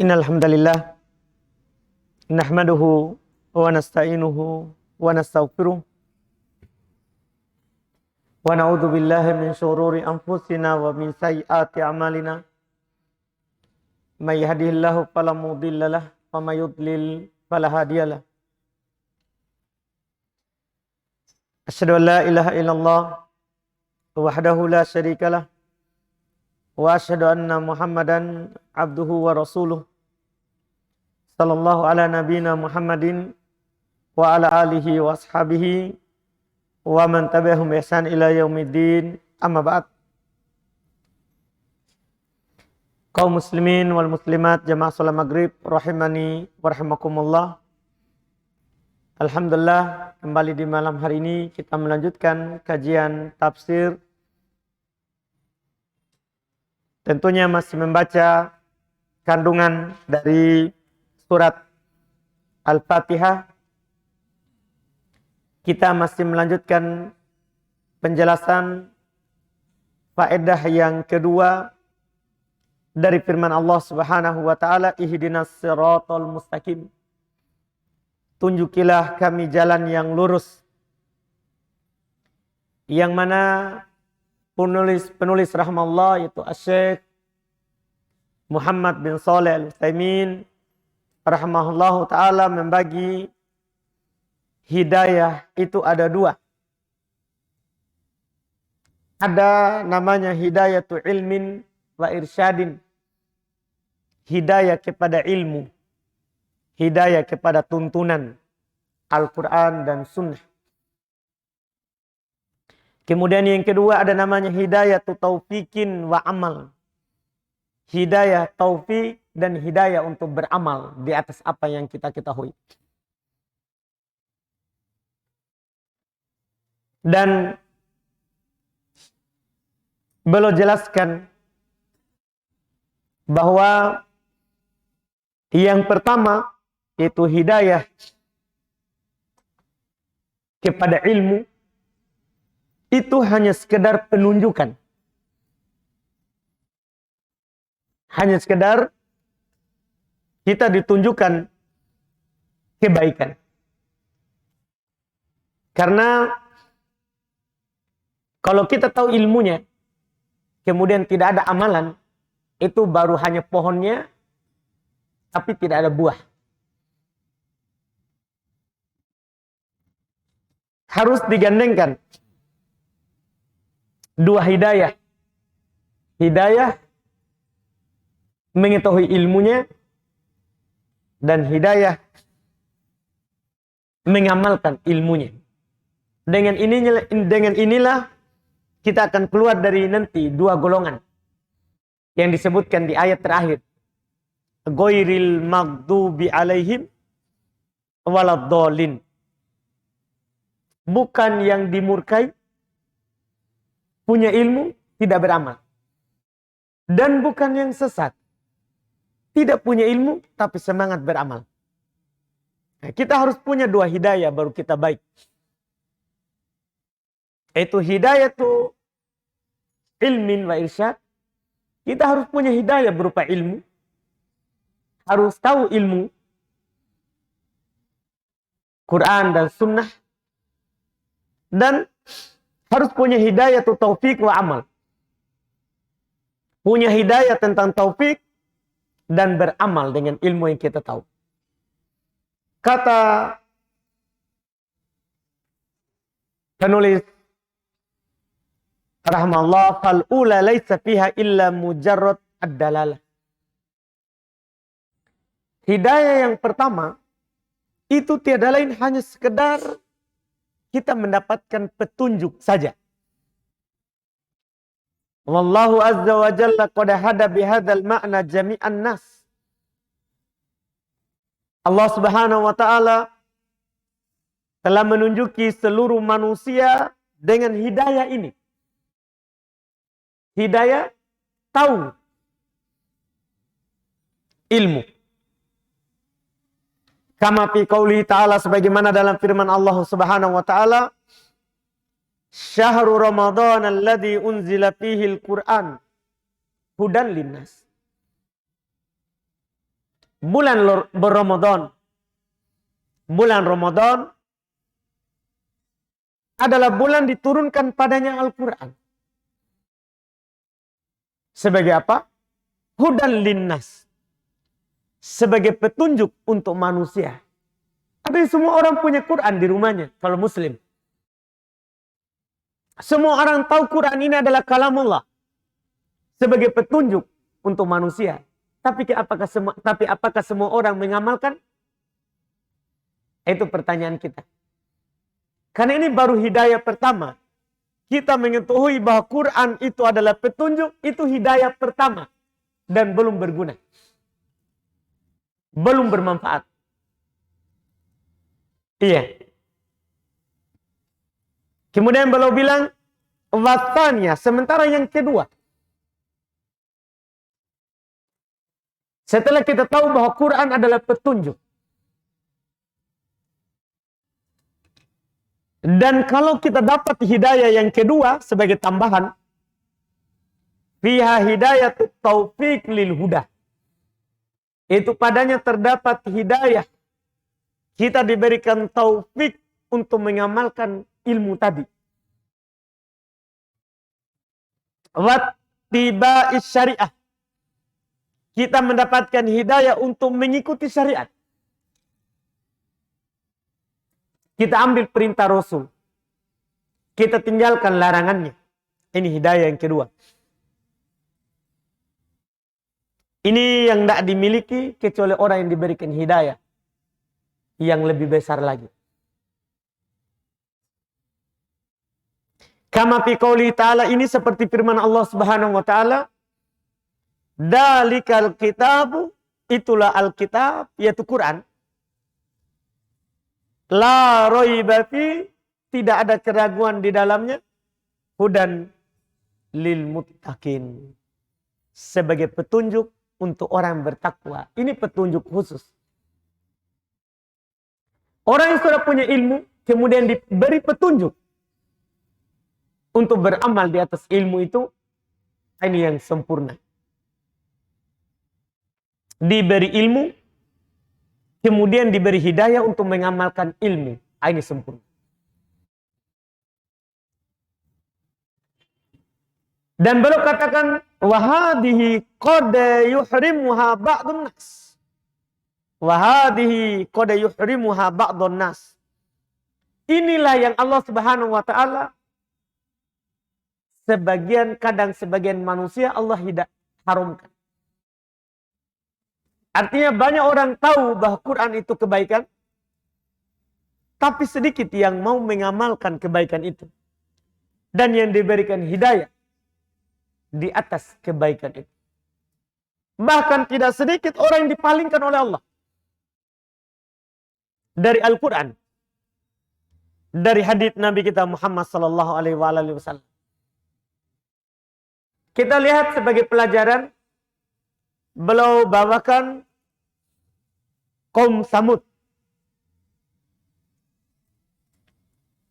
Innal hamdalillah nahmaduhu wa nasta'inuhu wa nastaghfiruh wa na'udzu billahi min syururi anfusina wa min sayyiati a'malina. May yahdihillahu fala mudhillalah wa may yudlil fala hadiyalah. Asyhadu an la ilaha illallah wahdahu la syarikalah wa asyhadu anna Muhammadan abduhu wa rasuluh. Sallallahu ala nabiyina Muhammadin wa ala alihi wa ashabihi wa man tabi'ahum bi ihsan ila yaumiddin. Amma ba'd. Kaum muslimin wal muslimat jamaah salat maghrib rahimani wa rahimakumullah. Alhamdulillah, kembali di malam hari ini kita melanjutkan kajian tafsir. Tentunya masih membaca kandungan dari surat Al-Fatihah. Kita masih melanjutkan penjelasan faedah yang kedua dari firman Allah Subhanahu wa taala, ihdinas siratal mustaqim. Tunjukilah kami jalan yang lurus. Yang mana penulis rahmallah yaitu Asy-Syaikh Muhammad bin Shalih Al-Utsaimin rahimahullahu ta'ala membagi hidayah itu ada dua. Ada namanya hidayatu ilmin wa irsyadin. Hidayah kepada ilmu. Hidayah kepada tuntunan Al-Quran dan Sunnah. Kemudian yang kedua ada namanya hidayatu taufikin wa amal. Hidayah taufik dan hidayah untuk beramal di atas apa yang kita ketahui. Dan beliau jelaskan bahwa yang pertama yaitu hidayah kepada ilmu itu hanya sekedar penunjukan. Hanya sekedar kita ditunjukkan kebaikan. Karena kalau kita tahu ilmunya, kemudian tidak ada amalan, itu baru hanya pohonnya, tapi tidak ada buah. Harus digandengkan dua hidayah. Hidayah mengetahui ilmunya dan hidayah mengamalkan ilmunya. Dengan inilah kita akan keluar dari nanti dua golongan yang disebutkan di ayat terakhir. Ghairil maghdubi alaihim waladdallin. Bukan yang dimurkai, punya ilmu, tidak beramal. Dan bukan yang sesat, tidak punya ilmu, tapi semangat beramal. Nah, kita harus punya dua hidayah baru kita baik. Itu hidayah tu ilmin wa irsyad. Kita harus punya hidayah berupa ilmu. Harus tahu ilmu Quran dan Sunnah. Dan harus punya hidayah tu taufik wa amal. Punya hidayah tentang taufik dan beramal dengan ilmu yang kita tahu. Kata penulis rahmallah, fal ula laisa fiha illa mujarrad ad-dalalah. Hidayah yang pertama itu tiada lain hanya sekedar kita mendapatkan petunjuk saja. Wallahu azza wa jalla qad hada bihadzal ma'na jami'an nas. Allah Subhanahu wa taala telah menunjuki seluruh manusia dengan hidayah ini. Hidayah tahu ilmu. Kama fi qauli ta'ala, sebagaimana dalam firman Allah Subhanahu wa taala, Syahrul Ramadan alladzi unzila fihi al-Qur'an hudan linnas. bulan Ramadan. Bulan Ramadan adalah bulan diturunkan padanya Al-Quran. Sebagai apa? Hudan linnas. Sebagai petunjuk untuk manusia. Tapi semua orang punya Quran di rumahnya, kalau Muslim. Semua orang tahu Quran ini adalah kalamullah. Sebagai petunjuk untuk manusia. Tapi apakah semua orang mengamalkan? Itu pertanyaan kita. Karena ini baru hidayah pertama. Kita mengetahui bahwa Quran itu adalah petunjuk, itu hidayah pertama. Dan belum berguna. Belum bermanfaat. Iya. Kemudian beliau bilang, watanya, sementara yang kedua. Setelah kita tahu bahwa Quran adalah petunjuk. Dan kalau kita dapat hidayah yang kedua sebagai tambahan, fiha hidayat taufik lil huda. Itu padanya terdapat hidayah. Kita diberikan taufik untuk mengamalkan ilmu tadi. Wattiba'is syariah. Kita mendapatkan hidayah untuk mengikuti syariat. Kita ambil perintah Rasul. Kita tinggalkan larangannya. Ini hidayah yang kedua. Ini yang tidak dimiliki kecuali orang yang diberikan hidayah. Yang lebih besar lagi. Kama fi qouli ta'ala, ini seperti firman Allah Subhanahu wa taala. Dalikal kitabu, itulah Alkitab, yaitu Quran. La raiba fi, tidak ada keraguan di dalamnya. Hudan lil muttaqin. Sebagai petunjuk untuk orang bertakwa. Ini petunjuk khusus. Orang yang sudah punya ilmu, kemudian diberi petunjuk untuk beramal di atas ilmu itu, ini yang sempurna. Diberi ilmu, kemudian diberi hidayah untuk mengamalkan ilmu. Ini sempurna. Dan beliau katakan, wahadihi qad yuhrimuha ba'dun nas. Wahadihi qad yuhrimuha ba'dun nas. Inilah yang Allah Subhanahu wa taala kadang sebagian manusia Allah tidak haramkan. Artinya banyak orang tahu bahwa Quran itu kebaikan, tapi sedikit yang mau mengamalkan kebaikan itu. Dan yang diberikan hidayah di atas kebaikan itu. Bahkan tidak sedikit orang yang dipalingkan oleh Allah dari Al-Quran, dari hadits Nabi kita Muhammad sallallahu alaihi wasallam. Kita lihat sebagai pelajaran, beliau bawakan kaum Samud.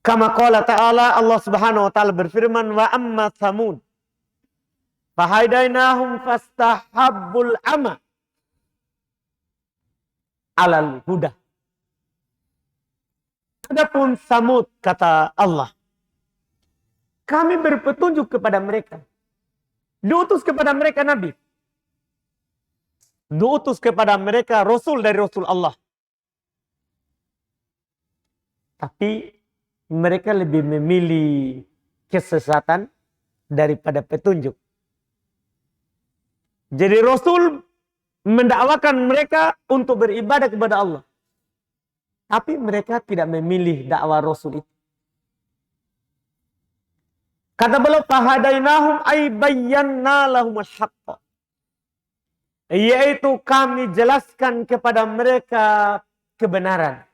Kama qala ta'ala, Allah Subhanahu wa taala berfirman, wa amma Samud fahadainahum fastahabbul ama alal huda. Adapun Samud, kata Allah, kami berpetunjuk kepada mereka. Diutus kepada mereka Nabi. Diutus kepada mereka Rasul dari Rasul Allah. Tapi mereka lebih memilih kesesatan daripada petunjuk. Jadi Rasul mendakwakan mereka untuk beribadah kepada Allah. Tapi mereka tidak memilih dakwah Rasul itu. Kata beliau, fahadainahum ay bayyana lahumul haqq. Yaitu kami jelaskan kepada mereka kebenaran.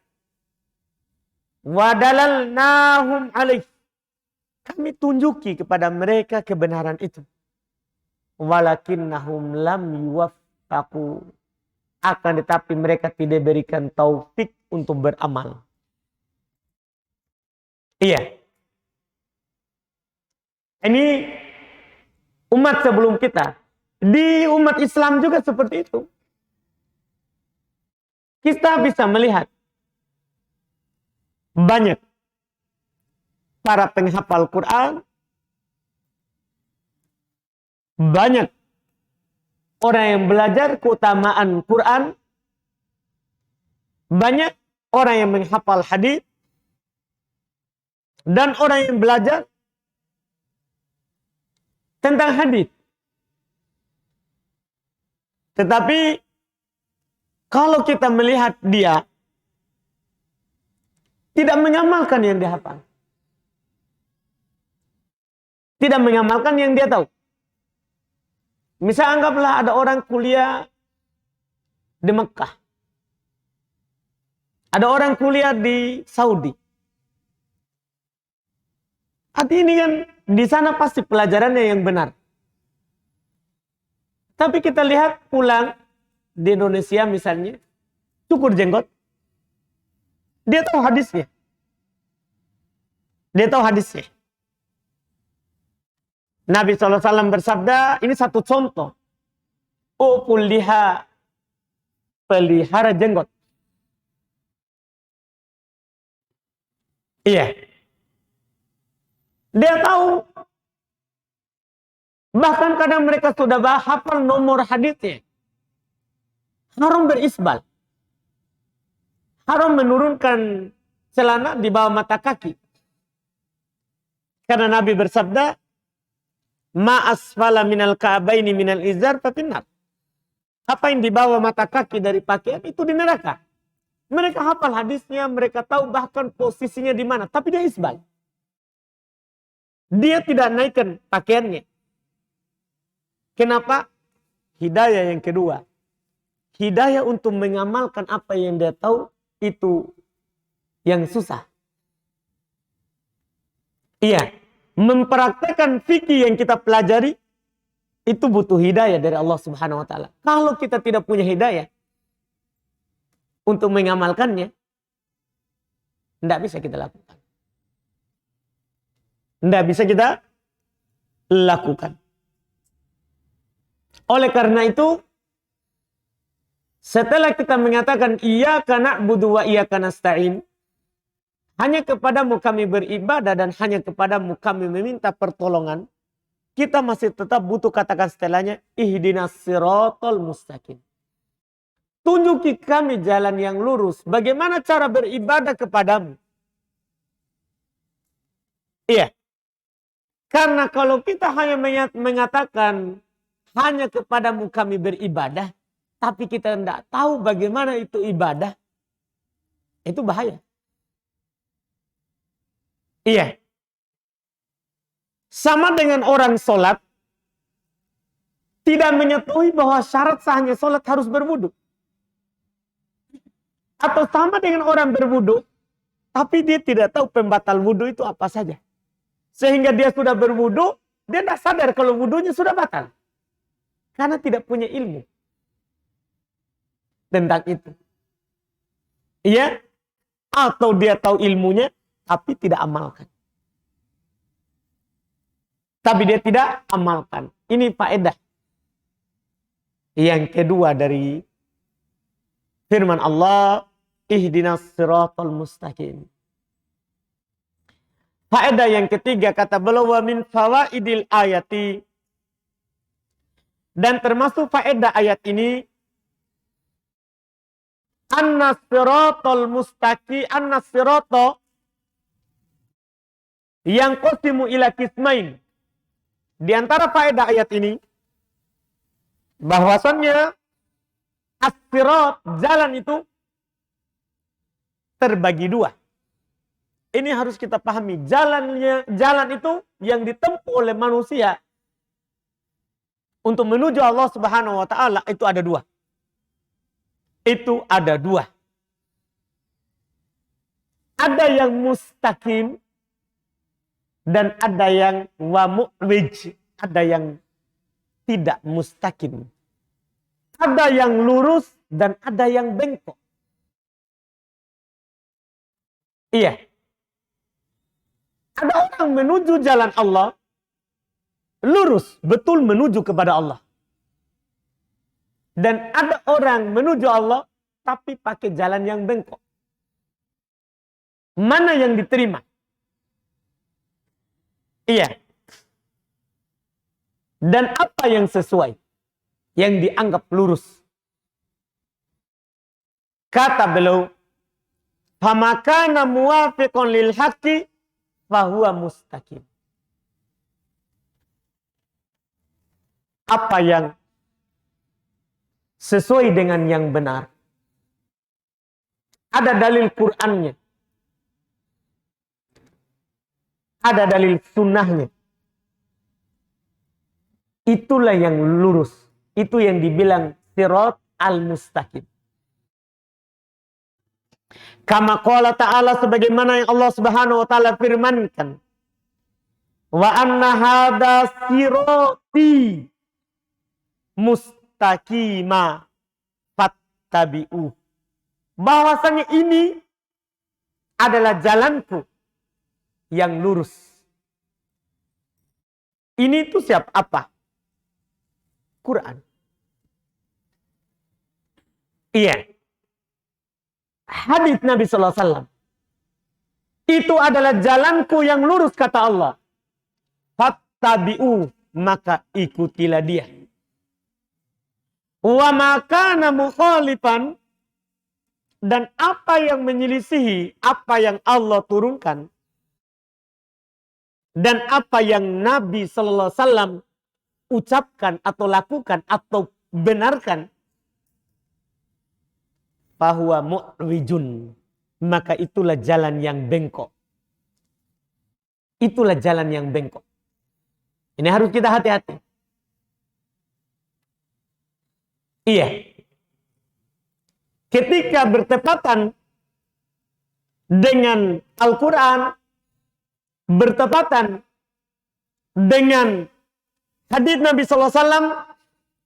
Wadalalnahum alaih. Kami tunjuki kepada mereka kebenaran itu. Walakinnahum lam yuwaffaqu. Akan tetapi mereka tidak berikan taufik untuk beramal. Iya. Ini umat sebelum kita. Di umat Islam juga seperti itu. kita bisa melihat banyak para penghafal Quran, banyak orang yang belajar keutamaan Quran, banyak orang yang menghafal hadis, dan orang yang belajar tentang hadis. Tetapi kalau kita melihat dia tidak mengamalkan yang dia hafal, tidak mengamalkan yang dia tahu. Misal anggaplah ada orang kuliah di Mekah, ada orang kuliah di Saudi. Arti ini kan di sana pasti pelajarannya yang benar. Tapi kita lihat pulang di Indonesia misalnya, cukur jenggot, dia tahu hadisnya. Dia tahu hadisnya. Nabi SAW bersabda, ini satu contoh. Upul liha, pelihara jenggot. Iya. Dia tahu. Bahkan kadang mereka sudah hafal nomor hadisnya. Haram berisbal. Haram menurunkan celana di bawah mata kaki. Karena Nabi bersabda, ma asfala minal ka'baini minal izar fafinnar. Apa yang di bawah mata kaki dari pakaian itu di neraka. Mereka hafal hadisnya, mereka tahu bahkan posisinya di mana, tapi dia isbal. Dia tidak naikkan pakaiannya. Kenapa? Hidayah yang kedua. Hidayah untuk mengamalkan apa yang dia tahu itu yang susah. Iya. Mempraktekkan fikih yang kita pelajari itu butuh hidayah dari Allah Subhanahu wa taala. Kalau kita tidak punya hidayah untuk mengamalkannya, tidak bisa kita lakukan. Tidak bisa kita lakukan. Oleh karena itu, setelah kita mengatakan iyyaka na'budu wa iyyaka nasta'in, hanya kepadamu kami beribadah dan hanya kepadamu kami meminta pertolongan, kita masih tetap butuh katakan setelahnya, ihdinas siratal mustaqim. Tunjuki kami jalan yang lurus. Bagaimana cara beribadah kepadamu? Iya. Karena kalau kita hanya mengatakan hanya kepadamu kami beribadah, tapi kita tidak tahu bagaimana itu ibadah, itu bahaya. Iya. Sama dengan orang sholat, tidak mengetahui bahwa syarat sahnya sholat harus berwudu. Atau sama dengan orang berwudu, tapi dia tidak tahu pembatal wudu itu apa saja. Sehingga dia sudah berwudu, dia tidak sadar kalau wudunya sudah batal. Karena tidak punya ilmu tentang itu. Iya. Atau dia tahu ilmunya, tapi tidak amalkan. Tapi dia tidak amalkan. Ini faedah yang kedua dari firman Allah, ihdinas siratal mustaqim. Faedah yang ketiga kata beliau, wa min fawaidil ayati, dan termasuk faedah ayat ini, annas siratal mustaqim, annas sirata yang qasimu ila qismain. Di antara faedah ayat ini, bahwasannya as-sirat, jalan itu terbagi dua. Ini harus kita pahami. Jalan itu yang ditempuh oleh manusia untuk menuju Allah Subhanahu wa taala itu ada dua. Itu ada dua. Ada yang mustaqim dan ada yang wa mu'wij, ada yang tidak mustaqim. Ada yang lurus dan ada yang bengkok. Iya. Ada orang menuju jalan Allah, lurus, betul menuju kepada Allah. Dan ada orang menuju Allah, tapi pakai jalan yang bengkok. Mana yang diterima? Iya. Dan apa yang sesuai? Yang dianggap lurus? Kata beliau, famakana muwafiqun lil haqqi fahuwa mustaqim. Apa yang sesuai dengan yang benar. Ada dalil Qur'annya. Ada dalil sunnahnya. Itulah yang lurus. Itu yang dibilang sirat al-mustaqim. Kama qala ta'ala, sebagaimana yang Allah Subhanahu wa taala firmankan. Wa anna hadza sirati mustaqima fattabi'u. Bahwasanya ini adalah jalanku yang lurus. Ini itu siapa? Apa? Quran. Iya. Hadis Nabi sallallahu alaihi wasallam. Itu adalah jalanku yang lurus, kata Allah. Fattabi'u, maka ikutilah dia. Wa makana mukhalifan, dan apa yang menyelisihi apa yang Allah turunkan dan apa yang Nabi sallallahu alaihi wasallam ucapkan atau lakukan atau benarkan, fahuwa mu'wijun, maka itulah jalan yang bengkok. Itulah jalan yang bengkok. Ini harus kita hati-hati. Iya. Ketika bertepatan dengan Al-Quran, bertepatan dengan hadits Nabi SAW,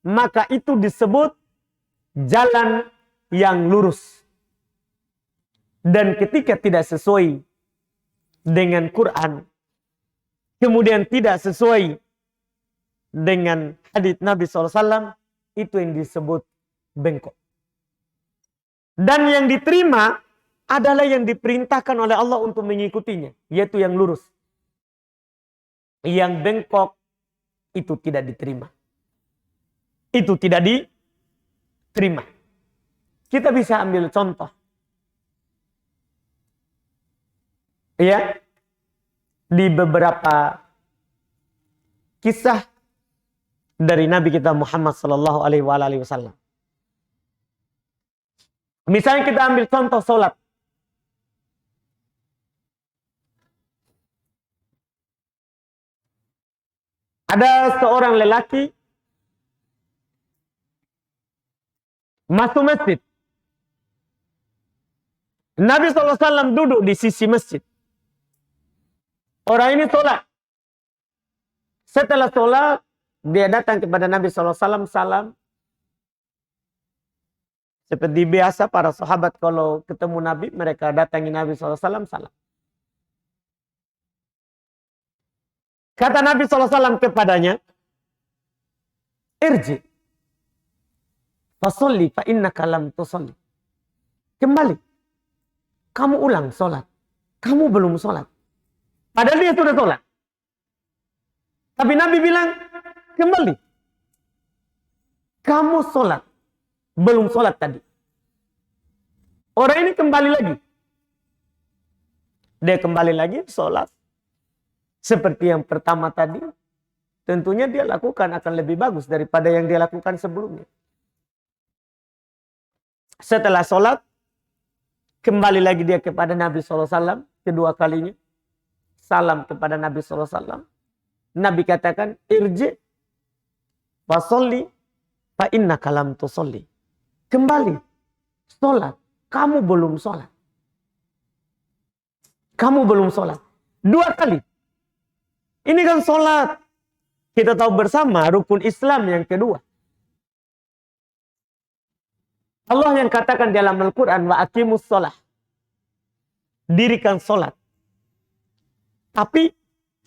maka itu disebut jalan yang lurus. Dan ketika tidak sesuai dengan Quran, kemudian tidak sesuai dengan hadits Nabi SAW, itu yang disebut bengkok. Dan yang diterima adalah yang diperintahkan oleh Allah untuk mengikutinya, yaitu yang lurus. Yang bengkok itu tidak diterima. Itu tidak diterima. Kita bisa ambil contoh. Ya. Di beberapa kisah dari Nabi kita Muhammad sallallahu alaihi wasallam. Misalnya kita ambil contoh sholat. Ada seorang lelaki masuk masjid. Nabi SAW duduk di sisi masjid. Orang ini sholat. Setelah sholat, dia datang kepada Nabi SAW, salam. Seperti biasa para sahabat kalau ketemu Nabi, mereka datangi Nabi SAW, salam. Kata Nabi SAW kepadanya, irji, fasolli fa innaka lam tusolli. Kembali, kamu ulang sholat. Kamu belum sholat. Padahal dia sudah sholat. Tapi Nabi bilang, kembali. Kamu sholat. Belum sholat tadi. Orang ini kembali lagi. Dia kembali lagi sholat. Seperti yang pertama tadi. Tentunya dia lakukan akan lebih bagus daripada yang dia lakukan sebelumnya. Setelah sholat. Kembali lagi dia kepada Nabi SAW. Kedua kalinya. Salam kepada Nabi SAW. Nabi katakan, irji. Fasolli. Fa innaka lam tusolli. Kembali. Sholat. Kamu belum sholat. Kamu belum sholat. Dua kali. Ini kan sholat. Kita tahu bersama rukun Islam yang kedua. Allah yang katakan dalam Al-Quran, wa aqimus sholah. Dirikan sholat. Tapi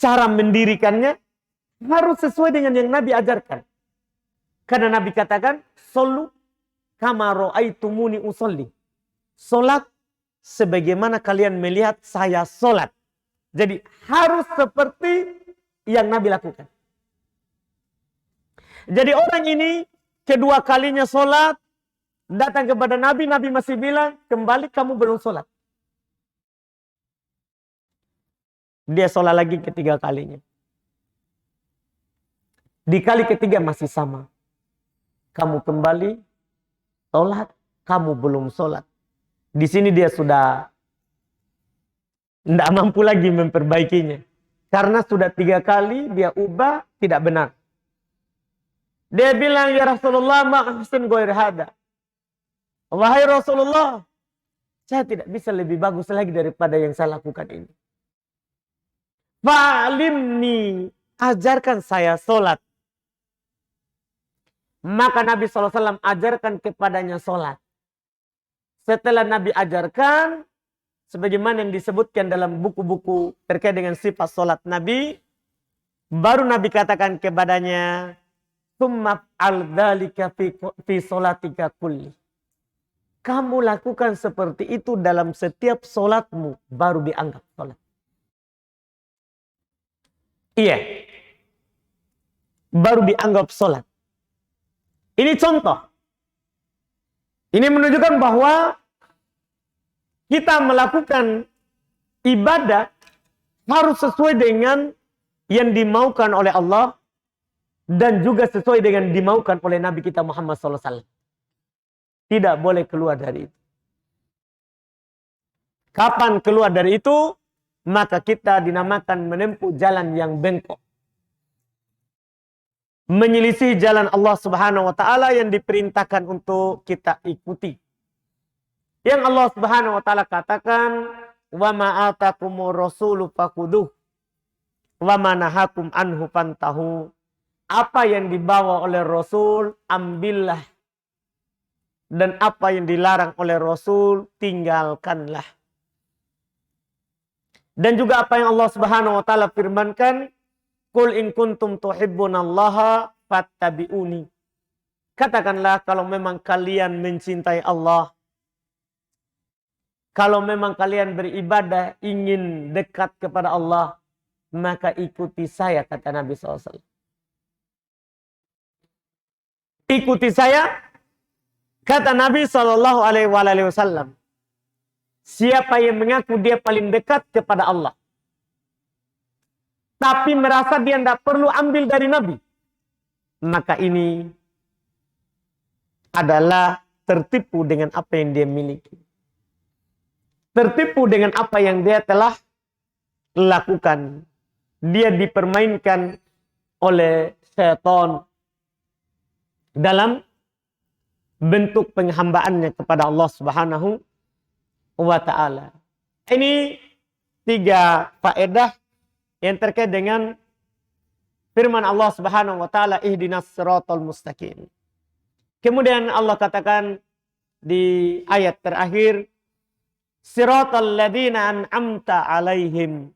cara mendirikannya harus sesuai dengan yang Nabi ajarkan. Karena Nabi katakan, solu kama ra'aitumuni usolli. Solat sebagaimana kalian melihat saya solat. Jadi harus seperti yang Nabi lakukan. Jadi orang ini kedua kalinya solat, datang kepada Nabi, Nabi masih bilang, kembali kamu belum solat. Dia solat lagi ketiga kalinya. Di kali ketiga masih sama. Kamu kembali, solat, kamu belum solat. Di sini dia sudah tidak mampu lagi memperbaikinya. Karena sudah 3 kali dia ubah tidak benar. Dia bilang, ya Rasulullah, ma'ahsin ghair hada. Wahai Rasulullah, saya tidak bisa lebih bagus lagi daripada yang saya lakukan ini. Fa'alimni, ajarkan saya solat. Maka Nabi SAW ajarkan kepadanya solat. Setelah Nabi ajarkan, sebagaimana yang disebutkan dalam buku-buku terkait dengan sifat solat Nabi, baru Nabi katakan kepadanya, Tsumma al-dzalika fi solatika kulli. Kamu lakukan seperti itu dalam setiap solatmu, baru dianggap solat. Iya. Baru dianggap solat. Ini contoh. Ini menunjukkan bahwa kita melakukan ibadah harus sesuai dengan yang dimaukan oleh Allah dan juga sesuai dengan dimaukan oleh Nabi kita Muhammad SAW. Tidak boleh keluar dari itu. Kapan keluar dari itu, maka kita dinamakan menempuh jalan yang bengkok. Menyelisih jalan Allah Subhanahu wa taala yang diperintahkan untuk kita ikuti. Yang Allah Subhanahu wa taala katakan, "Wa ma atakumur rasulu faquduh wa ma nahakum anhu fantahu." Apa yang dibawa oleh Rasul, ambillah. Dan apa yang dilarang oleh Rasul, tinggalkanlah. Dan juga apa yang Allah Subhanahu wa taala firmankan, Qul in kuntum tuhibbunallaha fattabi'uni. Katakanlah kalau memang kalian mencintai Allah, kalau memang kalian beribadah ingin dekat kepada Allah, maka ikuti saya, kata Nabi SAW. Ikuti saya, kata Nabi SAW. Siapa yang mengaku dia paling dekat kepada Allah, tapi merasa dia tidak perlu ambil dari Nabi, maka ini adalah tertipu dengan apa yang dia miliki. Tertipu dengan apa yang dia telah lakukan. Dia dipermainkan oleh syaitan dalam bentuk penghambaannya kepada Allah Subhanahu wa ta'ala. Ini 3 faedah yang terkait dengan firman Allah Subhanahu wa taala, ihdinas siratal mustaqim. Kemudian Allah katakan di ayat terakhir, siratal ladzina an'amta alaihim.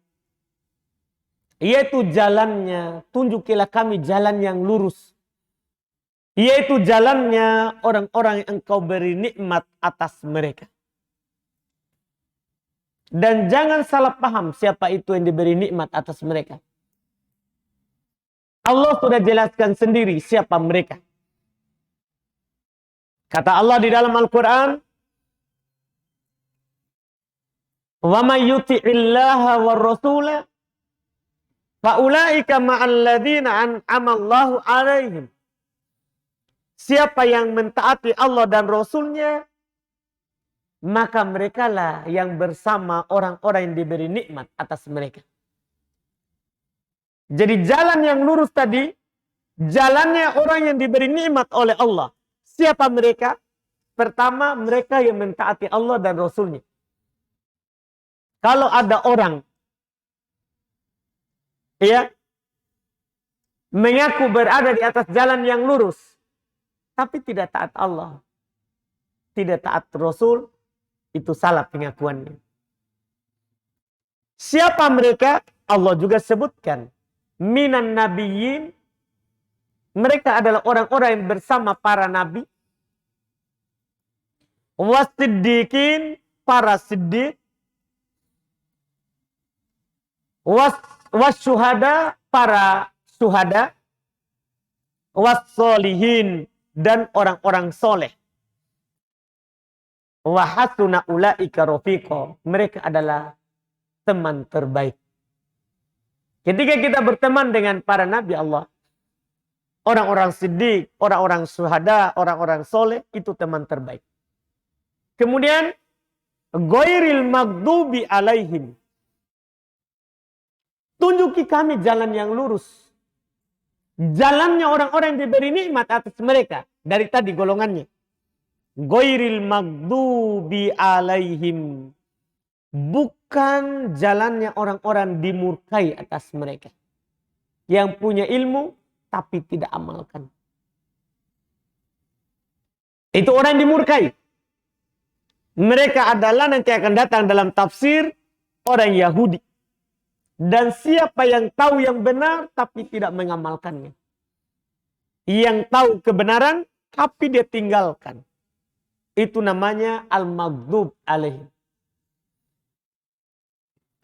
Yaitu jalannya, tunjukilah kami jalan yang lurus. Yaitu jalannya orang-orang yang engkau beri nikmat atas mereka. Dan jangan salah paham siapa itu yang diberi nikmat atas mereka. Allah sudah jelaskan sendiri siapa mereka. Kata Allah di dalam Al-Quran, wa may yuti'illaha war rasula fa ulaika ma'al ladzina an'ama Allahu 'alaihim. Siapa yang mentaati Allah dan Rasulnya, maka merekalah yang bersama orang-orang yang diberi nikmat atas mereka. Jadi jalan yang lurus tadi, jalannya orang yang diberi nikmat oleh Allah. Siapa mereka? Pertama, mereka yang mentaati Allah dan Rasulnya. Kalau ada orang mengaku berada di atas jalan yang lurus, tapi tidak taat Allah, tidak taat Rasul, itu salah pengakuannya. Siapa mereka? Allah juga sebutkan. Minan nabiyyin. Mereka adalah orang-orang yang bersama para nabi. wasiddiqin, para siddiq, wasyuhada, para syuhada, wassolihin, dan orang-orang soleh. Wa hasuna ulaika rafiqa, mereka adalah teman terbaik. Ketika kita berteman dengan para nabi Allah, orang-orang siddiq, orang-orang syuhada, orang-orang soleh, itu teman terbaik. Kemudian ghairil maghdubi alaihim, tunjuki kami jalan yang lurus, jalannya orang-orang yang diberi nikmat atas mereka. Dari tadi golongannya ghairil maghdubi alaihim, bukan jalannya orang-orang dimurkai atas mereka, yang punya ilmu tapi tidak amalkan. Itu orang dimurkai. Mereka adalah nanti akan datang dalam tafsir orang Yahudi. Dan siapa yang tahu yang benar tapi tidak mengamalkannya. Yang tahu kebenaran tapi dia tinggalkan. Itu namanya al-maghdub alaihim.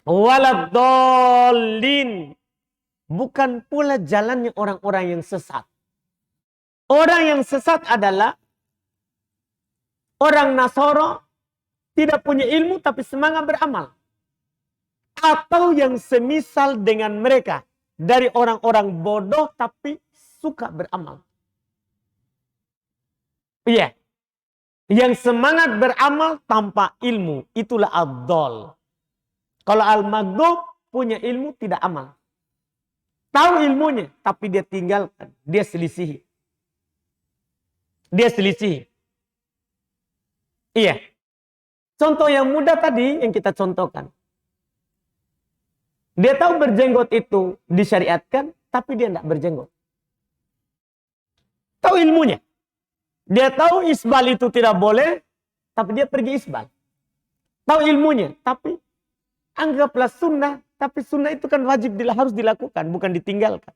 Waladdallin, bukan pula jalannya orang-orang yang sesat. Orang yang sesat adalah orang Nasoro, tidak punya ilmu tapi semangat beramal. Atau yang semisal dengan mereka, dari orang-orang bodoh tapi suka beramal. Iya. Yang semangat beramal tanpa ilmu, itulah ad-dhal. Kalau al-maghdub punya ilmu tidak amal. Tahu ilmunya tapi dia tinggalkan, dia selisihi. Dia selisihi. Iya. Contoh yang mudah tadi yang kita contohkan. Dia tahu berjenggot itu disyariatkan, tapi dia tidak berjenggot. Tahu ilmunya. Dia tahu isbal itu tidak boleh, tapi dia pergi isbal. Tahu ilmunya, tapi anggaplah sunnah, tapi sunnah itu kan wajib harus dilakukan, bukan ditinggalkan.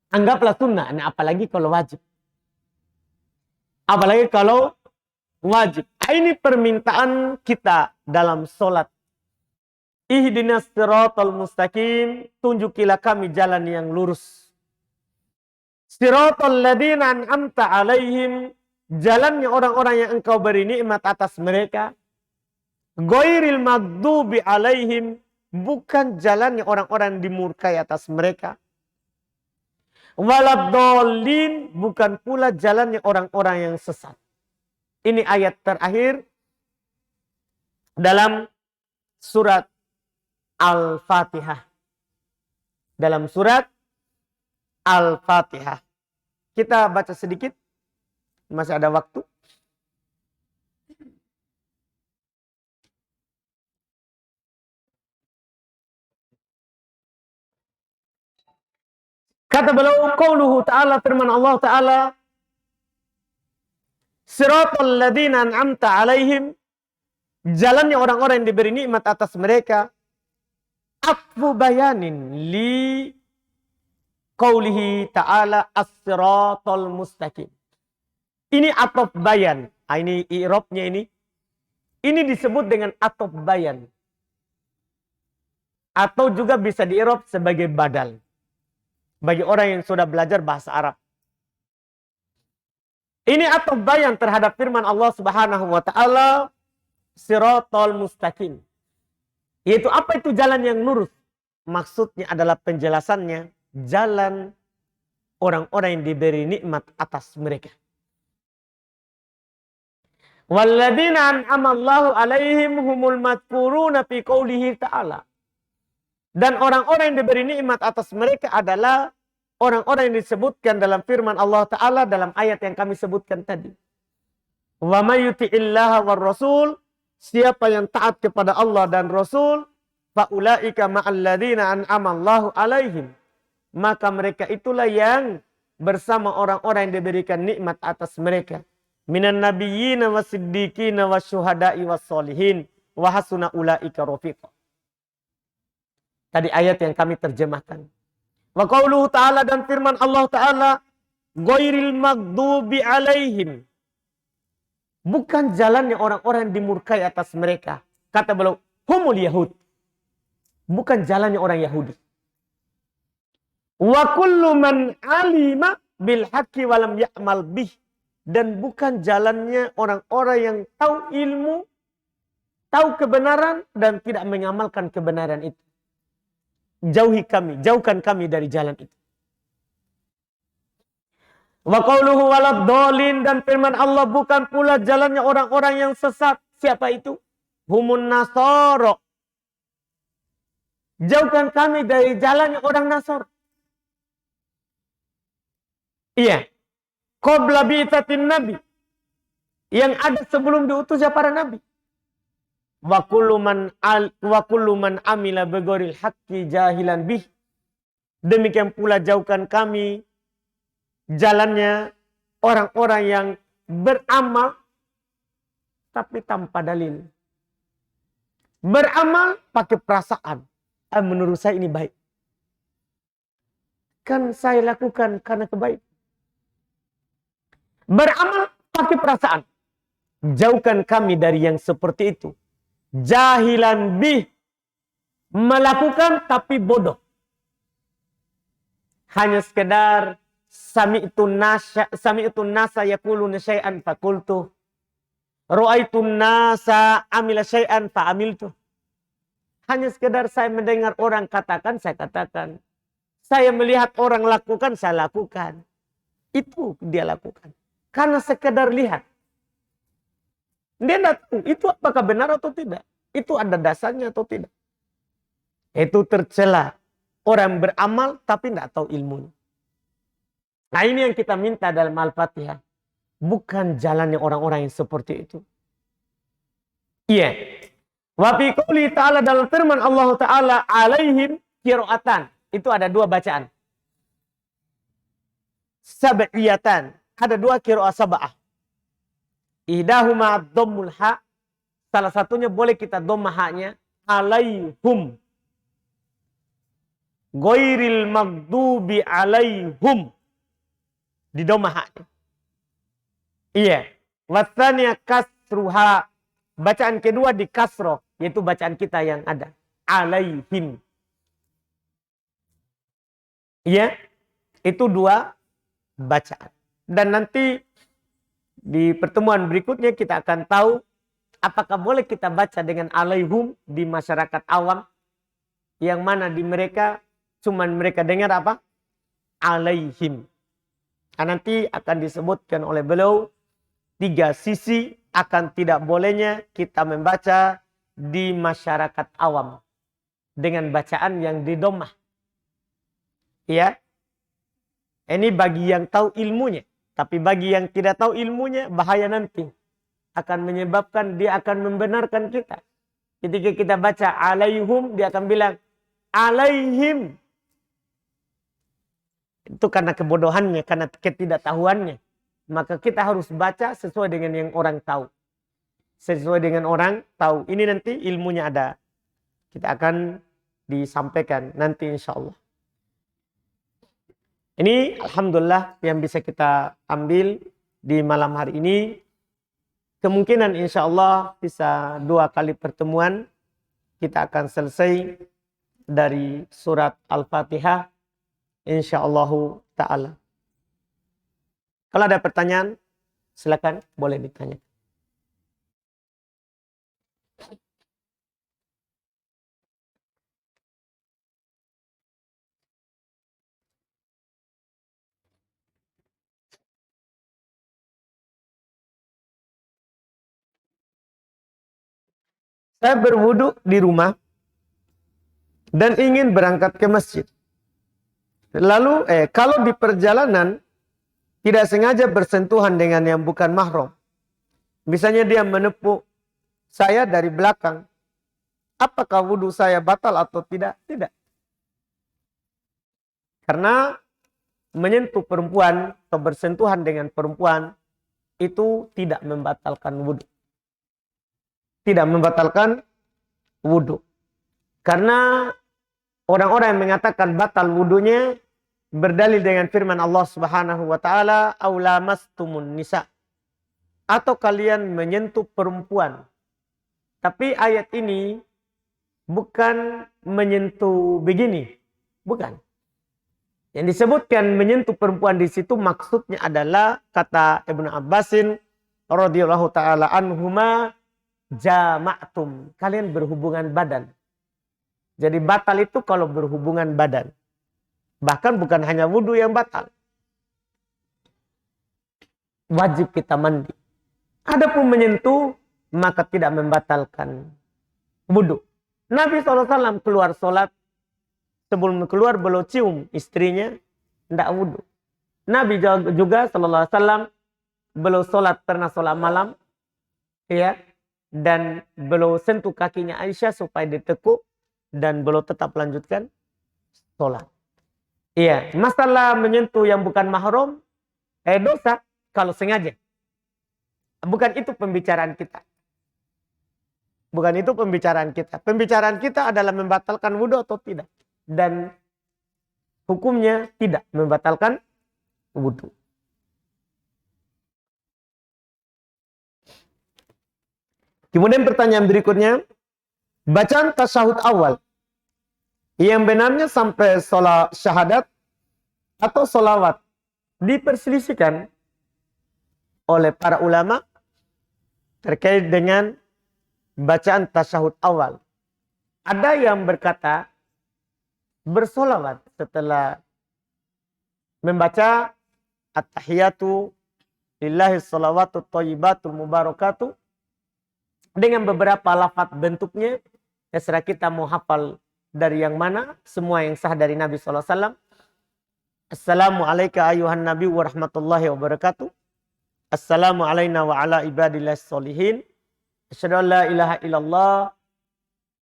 Anggaplah sunnah, nah apalagi kalau wajib. Apalagi kalau wajib. Ini permintaan kita dalam sholat. Ihdinas siratal mustaqim, tunjukilah kami jalan yang lurus. Siratal ladzina an'amta alaihim, jalannya orang-orang yang engkau beri nikmat atas mereka. Ghairil maghdubi alaihim, bukan jalannya orang-orang dimurkai atas mereka. Waladdallin, bukan pula jalannya orang-orang yang sesat. Ini ayat terakhir dalam surat Al-Fatihah. Dalam surat Al-Fatihah. Kita baca sedikit. Masih ada waktu. Kata beliau, qauluhu ta'ala, firman Allah Ta'ala, siratal ladzina an'amta alaihim, jalannya orang-orang yang diberi nikmat atas mereka. Atfu bayanin li qaulihi ta'ala as-siratal mustaqim. Ini ataf bayan. Ini i'rabnya ini. Ini disebut dengan ataf bayan. Atau juga bisa di-i'rab sebagai badal. Bagi orang yang sudah belajar bahasa Arab. Ini ataf bayan terhadap firman Allah Subhanahu wa taala, siratal mustaqim. Yaitu apa itu jalan yang lurus? Maksudnya adalah penjelasannya jalan orang-orang yang diberi nikmat atas mereka. Walladzina an'amallahu alaihim humul madhkuruna fi qoulihi ta'ala. Dan orang-orang yang diberi nikmat atas mereka adalah orang-orang yang disebutkan dalam firman Allah Ta'ala dalam ayat yang kami sebutkan tadi. Wa may yuti'illaha war rasul, siapa yang taat kepada Allah dan Rasul, faulaika ma'alladzina an'amallahu alaihim, maka mereka itulah yang bersama orang-orang yang diberikan nikmat atas mereka. Minan nabiyyina wasiddiqina wasyuhada'i wassolihin wa hasuna ulaika rafiqa. Tadi ayat yang kami terjemahkan. Wa qauluhu ta'ala, dan firman Allah Ta'ala, ghairil maghdubi alaihim, Bukan jalannya orang-orang yang dimurkai atas mereka. Kata beliau, humul Yahud. Bukan jalannya orang Yahudi. Wa kullu man alima bil haqqi walam ya'mal bih. Dan bukan jalannya orang-orang yang tahu ilmu, tahu kebenaran dan tidak mengamalkan kebenaran itu. Jauhkan kami dari jalan itu. Wa qauluhu waladdallin, dan firman Allah bukan pula jalannya orang-orang yang sesat. Siapa itu? Humun Nasara. Jauhkan kami dari jalannya orang Nasara. Iya. Qabla bi'tsatin nabi. Yang ada sebelum diutusnya para nabi. Wa kullu man amila bighairil haqqi jahilan bih. Demikian pula jauhkan kami jalannya orang-orang yang beramal tapi tanpa dalil. Beramal pakai perasaan. Menurut saya ini baik. Kan saya lakukan karena kebaikan. Beramal pakai perasaan. Jauhkan kami dari yang seperti itu. Jahilan bih. Melakukan tapi bodoh. Hanya sekedar sami'tu nasa yaquluna syai'an faqultu. Ra'aitun nasa amila syai'an fa'amiltu. Hanya sekedar saya mendengar orang katakan, saya katakan. Saya melihat orang lakukan, saya lakukan. Itu dia lakukan. Karena sekedar lihat. Dia tidak tahu itu apakah benar atau tidak. Itu ada dasarnya atau tidak. Itu tercela. Orang beramal tapi tidak tahu ilmunya. Nah ini yang kita minta dalam Al-Fatihah. Bukan jalannya orang-orang yang seperti itu. Iya. Wa fi qouli ta'ala, dalam firman Allah Ta'ala, alaihim qiraatan. Itu ada dua bacaan. Sab'iyatan. Ada dua qiraat sab'ah. Ihdahuma dhammul ha. Salah satunya boleh kita dhammah ha-nya. Alaihum. Ghairil maghdubi alaihum. Di dhammah ha-nya. Iya. Watsaniya kasruha. Bacaan kedua di kasroh. Yaitu bacaan kita yang ada. Alaihim. Iya. Itu dua bacaan. Dan nanti di pertemuan berikutnya kita akan tahu apakah boleh kita baca dengan alaihum di masyarakat awam. Yang mana di mereka cuman mereka dengar apa? Alaihim. Nah, nanti akan disebutkan oleh beliau 3 sisi akan tidak bolehnya kita membaca di masyarakat awam dengan bacaan yang didomah. Ya. Ini bagi yang tahu ilmunya. Tapi bagi yang tidak tahu ilmunya, bahaya nanti. Akan menyebabkan dia akan membenarkan kita. Ketika kita baca alaihum, dia akan bilang alaihim. Itu karena kebodohannya, karena ketidaktahuannya. Maka kita harus baca sesuai dengan yang orang tahu. Sesuai dengan orang tahu. Ini nanti ilmunya ada. Kita akan disampaikan nanti insya Allah. Ini alhamdulillah yang bisa kita ambil di malam hari ini. Kemungkinan insya Allah bisa 2 kali pertemuan. Kita akan selesai dari surat Al-Fatihah. Insya Allah ta'ala. Kalau ada pertanyaan, silakan boleh ditanya. Saya berwudu di rumah dan ingin berangkat ke masjid. Lalu, kalau di perjalanan tidak sengaja bersentuhan dengan yang bukan mahram. Misalnya dia menepuk saya dari belakang. Apakah wudu saya batal atau tidak? Tidak. Karena menyentuh perempuan atau bersentuhan dengan perempuan itu tidak membatalkan wudu. Tidak membatalkan wudu. Karena orang-orang yang mengatakan batal wudunya berdalil dengan firman Allah Subhanahu wa taala, "Aw lamastumun nisa." atau kalian menyentuh perempuan. Tapi ayat ini bukan menyentuh begini. Bukan. Yang disebutkan menyentuh perempuan di situ maksudnya adalah kata Ibnu Abbasin radhiyallahu taala anhuma, jama'tum. Kalian berhubungan badan. Jadi batal itu kalau berhubungan badan. Bahkan bukan hanya wudhu yang batal. Wajib kita mandi. Adapun menyentuh, maka tidak membatalkan wudhu. Nabi SAW keluar sholat, sebelum keluar beliau cium istrinya, tidak wudhu. Nabi juga SAW beliau sholat, pernah sholat malam, ya, dan beliau sentuh kakinya Aisyah supaya ditekuk, dan beliau tetap lanjutkan sholat. Iya, masalah menyentuh yang bukan mahram, dosa kalau sengaja. Bukan itu pembicaraan kita. Bukan itu pembicaraan kita. Pembicaraan kita adalah membatalkan wudhu atau tidak. Dan hukumnya tidak membatalkan wudhu. Kemudian pertanyaan berikutnya. Bacaan tasyahud awal. Yang benarnya sampai sholat syahadat atau sholawat. Diperselisihkan oleh para ulama terkait dengan bacaan tasyahud awal. Ada yang berkata bersolawat setelah membaca at-tahiyatu lillahi sholawatu thayyibatul mubarakatuh dengan beberapa lafaz bentuknya. Terserah kita mau hafal dari yang mana, semua yang sah dari Nabi SAW. Assalamualaikum ayuhan nabi wa rahmatullahi wa barakatuh. Assalamu alayna wa ala ibadillah sholihin. Asyhadu an la ilaha illallah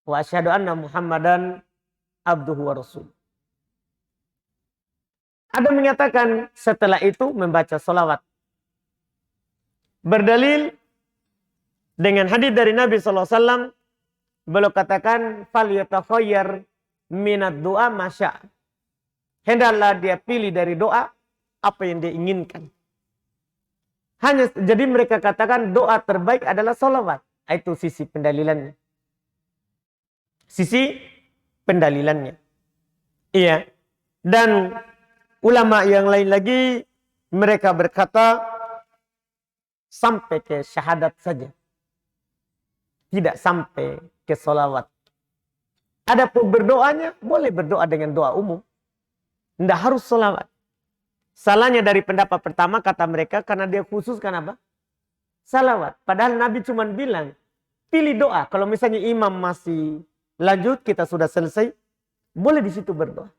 wa asyhadu anna Muhammadan abduhu wa rasul. Ada menyatakan setelah itu membaca salawat. Berdalil dengan hadis dari Nabi SAW, beliau katakan fal yatakhayyar minad du'a masya. Hendaklah dia pilih dari doa apa yang dia inginkan. Jadi mereka katakan doa terbaik adalah salawat. Itu sisi pendalilannya. Sisi pendalilannya. Iya. Dan ulama yang lain lagi mereka berkata sampai ke syahadat saja. Tidak sampai ke salawat. Adapun berdoanya boleh berdoa dengan doa umum. Tidak harus salawat. Salahnya dari pendapat pertama kata mereka karena dia khususkan apa? Salawat. Padahal Nabi cuma bilang pilih doa. Kalau misalnya imam masih lanjut, kita sudah selesai, boleh di situ berdoa.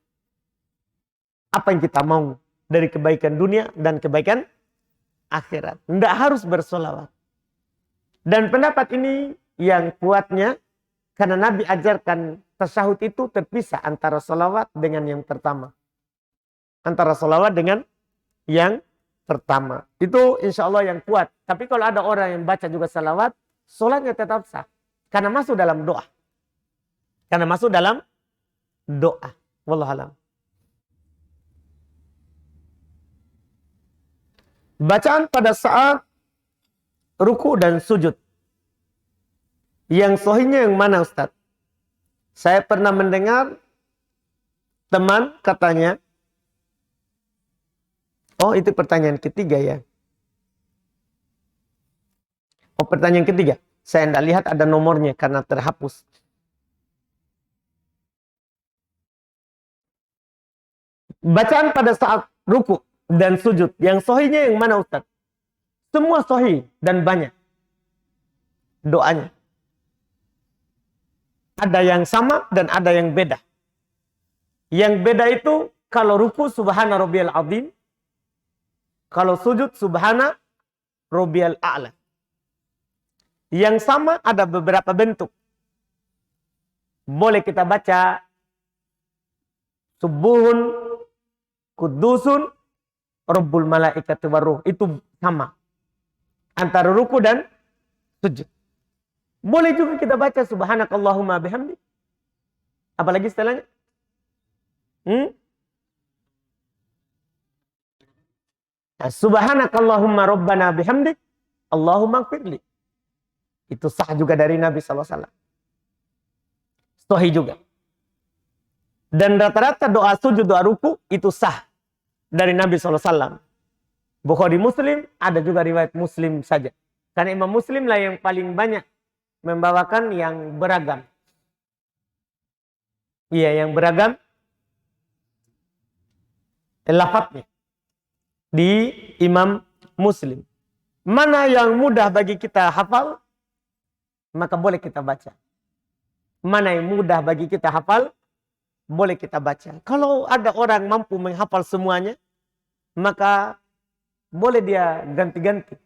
Apa yang kita mau dari kebaikan dunia dan kebaikan akhirat. Tidak harus bersolawat. Dan pendapat ini yang kuatnya karena Nabi ajarkan tasyahud itu terpisah antara solawat dengan yang pertama. Antara solawat dengan yang pertama. Itu insya Allah yang kuat. Tapi kalau ada orang yang baca juga salawat, sholatnya tetap sah. Karena masuk dalam doa. Karena masuk dalam doa. Wallahualam. Bacaan pada saat ruku dan sujud. Yang sahihnya yang mana Ustaz? Saya pernah mendengar teman katanya, oh itu pertanyaan ketiga ya. Oh pertanyaan ketiga. Saya tidak lihat ada nomornya karena terhapus. Bacaan pada saat ruku dan sujud. Yang sahihnya yang mana Ustaz? Semua sahih dan banyak. Doanya. Ada yang sama dan ada yang beda. Yang beda itu kalau ruku subhana rabbiyal azim. Kalau sujud subhana rabbiyal a'la. Yang sama ada beberapa bentuk. Boleh kita baca subuhun kudusun rabbul malaikati waruh. Itu sama. Antara ruku dan sujud. Boleh juga kita baca subhanakallahumma bihamdi. Apalagi setelahnya? Subhanakallahumma rabbana bihamdik. Allahumma gfirli. Itu sah juga dari Nabi SAW. Sahih juga. Dan rata-rata doa sujud, doa ruku itu sah dari Nabi SAW. Bukhari Muslim, ada juga riwayat Muslim saja. Karena Imam Muslim lah yang paling banyak membawakan yang beragam. Iya, yang beragam lafadznya di Imam Muslim. Mana yang mudah bagi kita hafal, maka boleh kita baca. Mana yang mudah bagi kita hafal, boleh kita baca. Kalau ada orang mampu menghafal semuanya, maka boleh dia ganti-ganti.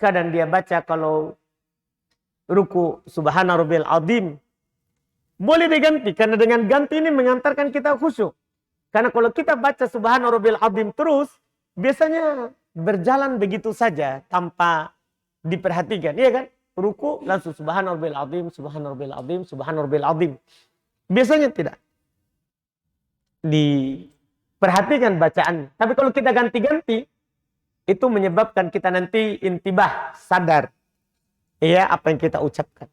Kadang dia baca kalau ruku subhana rabbil azim, boleh diganti. Karena dengan ganti ini mengantarkan kita khusyuk. Karena kalau kita baca subhana rabbil azim terus, biasanya berjalan begitu saja tanpa diperhatikan. Iya kan? Ruku langsung subhana rabbil azim, subhana rabbil azim, subhana rabbil azim. Biasanya tidak diperhatikan bacaan. Tapi kalau kita ganti-ganti, itu menyebabkan kita nanti intibah, sadar. Iya, apa yang kita ucapkan.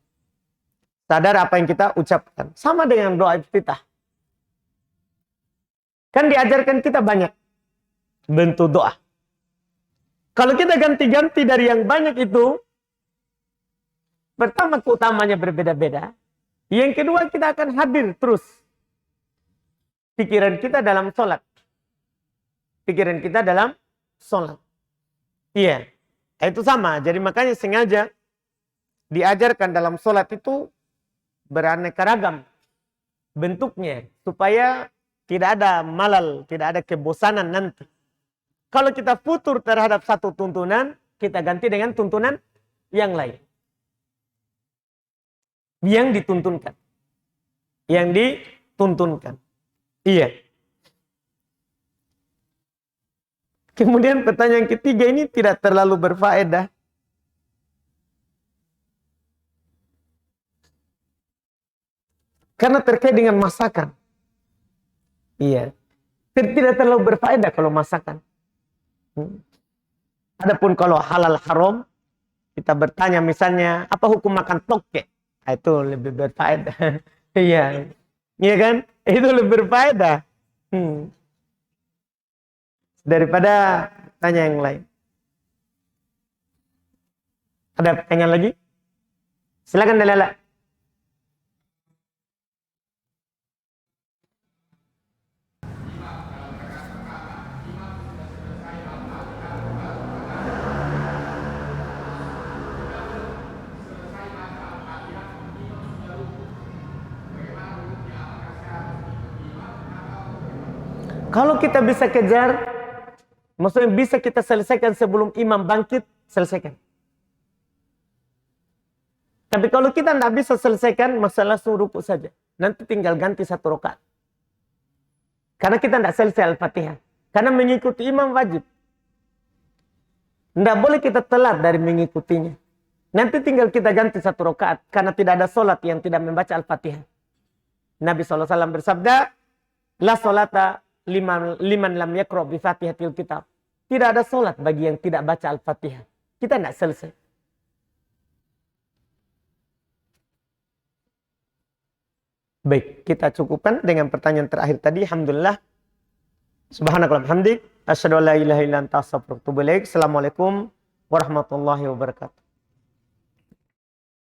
Sadar apa yang kita ucapkan. Sama dengan doa iftitah. Kan diajarkan kita banyak bentuk doa. Kalau kita ganti-ganti dari yang banyak itu, pertama keutamanya berbeda-beda. Yang kedua kita akan hadir terus. Pikiran kita dalam sholat. Pikiran kita dalam sholat. Iya. Itu sama. Jadi makanya sengaja diajarkan dalam sholat itu beraneka ragam bentuknya. Supaya tidak ada malal, tidak ada kebosanan nanti. Kalau kita futur terhadap satu tuntunan, kita ganti dengan tuntunan yang lain. Yang dituntunkan. Yang dituntunkan. Iya. Kemudian pertanyaan ketiga ini tidak terlalu berfaedah. Karena terkait dengan masakan. Iya. Tidak terlalu berfaedah kalau masakan. Adapun kalau halal haram, kita bertanya misalnya, apa hukum makan toke? Nah, itu lebih berfaedah. Iya. Iya kan? Itu lebih berfaedah. Daripada tanya yang lain. Ada pertanyaan lagi? Silakan Dalala. Kalau kita bisa kejar, maksudnya bisa kita selesaikan sebelum imam bangkit, selesaikan. Tapi kalau kita tidak bisa selesaikan, masalah langsung rukuk saja. Nanti tinggal ganti satu rakaat. Karena kita tidak selesai Al-Fatihah. Karena mengikuti imam wajib. Tidak boleh kita telat dari mengikutinya. Nanti tinggal kita ganti satu rakaat. Karena tidak ada solat yang tidak membaca Al-Fatihah. Nabi SAW bersabda, La solata liman lam yakra bi fatihatil kitab. Tidak ada solat bagi yang tidak baca Al-Fatihah. Kita tidak selesai. Baik, kita cukupkan dengan pertanyaan terakhir tadi. Alhamdulillah. Subhanakallahumma hamdik, asyhadu an la ilaha illa anta astaghfiruka wa atubu ilaik. Assalamualaikum warahmatullahi wabarakatuh.